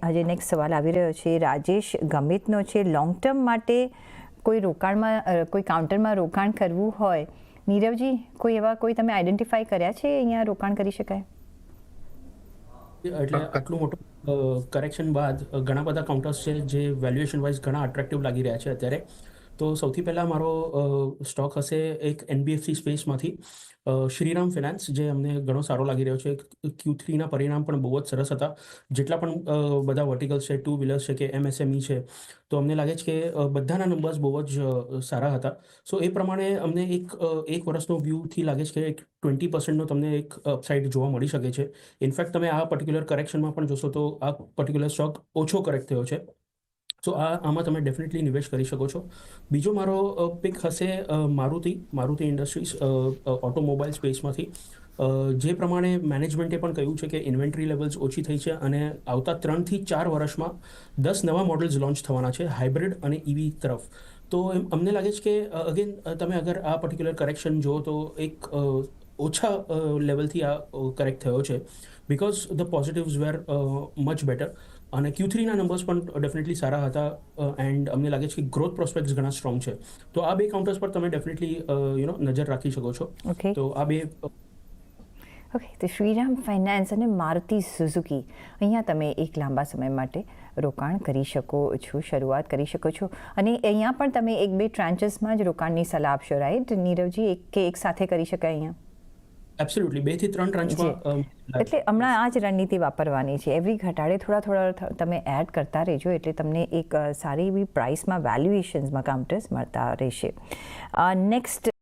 આજે નેક્સ્ટ સવાલ આવી રહ્યો છે રાજેશ ગમિતનો છે. લોંગ ટર્મ માટે કોઈ રોકાણમાં કોઈ કાઉન્ટરમાં રોકાણ કરવું હોય, નીરવજી કોઈ તમે આઈડેન્ટિફાઈ કર્યા છે અહીંયા રોકાણ કરી શકાય? એટલે આટલું મોટું કરેક્શન બાદ ઘણા બધા કાઉન્ટર્સ છે જે વેલ્યુએશન વાઇઝ ઘણા અટ્રેક્ટિવ લાગી રહ્યા છે અત્યારે. તો સૌથી પહેલાં મારો સ્ટોક હશે એક એનબીએફસી સ્પેસમાંથી શ્રીરામ ફિનાન્સ, જે અમને ઘણો સારો લાગી રહ્યો છે. Q3ના પરિણામ પણ બહુ જ સરસ હતા. જેટલા પણ બધા વર્ટિકલ્સ છે, ટુ વ્હીલર્સ છે કે એમએસએમઈ છે, તો અમને લાગે છે કે બધાના નંબર્સ બહુ જ સારા હતા. સો એ પ્રમાણે અમને એક વર્ષનો વ્યૂથી લાગે છે કે 20%નો તમને એક અપસાઇડ જોવા મળી શકે છે. ઇનફેક્ટ તમે આ પર્ટિક્યુલર કરેક્શનમાં પણ જોશો તો આ પર્ટિક્યુલર સ્ટોક ઓછો કરેક્ટ થયો છે. સો આમાં તમે ડેફિનેટલી નિવેશ કરી શકો છો. બીજો મારો પિક હશે મારુતિ ઇન્ડસ્ટ્રીઝ, ઓટોમોબાઈલ સ્પેસમાંથી. જે પ્રમાણે મેનેજમેન્ટે પણ કહ્યું છે કે ઇન્વેન્ટરી લેવલ્સ ઓછી થઈ છે અને આવતા 3 થી 4 વર્ષમાં 10 નવા મોડલ્સ લોન્ચ થવાના છે હાઇબ્રિડ અને ઇવી તરફ. તો અમને લાગે છે કે અગેન તમે અગર આ પર્ટિક્યુલર કરેક્શન જુઓ તો એક ઓછા લેવલથી આ કરેક્ટ થયો છે, because the positives were much better. અને Q3ના નંબર્સ પણ ડેફિનેટલી સારા હતા એન્ડ અમને લાગે છે કે ગ્રોથ પ્રોસ્પેક્ટ્સ ઘણા સ્ટ્રોંગ છે. તો આ બે કાઉન્ટર્સ પર તમે ડેફિનેટલી નજર રાખી શકો છો. તો આ બે ઓકે. તો શ્રીરામ ફાઇનાન્સ અને મારુતિ સુઝુકી, અહીંયા તમે એક લાંબા સમય માટે રોકાણ કરી શકો છો, શરૂઆત કરી શકો છો. અને અહીંયા પણ તમે 1-2 ટ્રાન્ચેસમાં જ રોકાણની સલાહ આપશો, રાઈટ નીરવજી? એક સાથે કરી શકાય અહીંયા? એબ્સોલ્યુટલી 2 થી 3 ટ્રાન્ચમાં. એટલે હમણાં આ જ રણનીતિ વાપરવાની છે. એવરી ઘટાડે થોડા તમે એડ કરતા રહેજો, એટલે તમને એક સારી એવી પ્રાઇસમાં વેલ્યુએશન્સમાં કાઉન્ટર્સ મળતા રહેશે. નેક્સ્ટ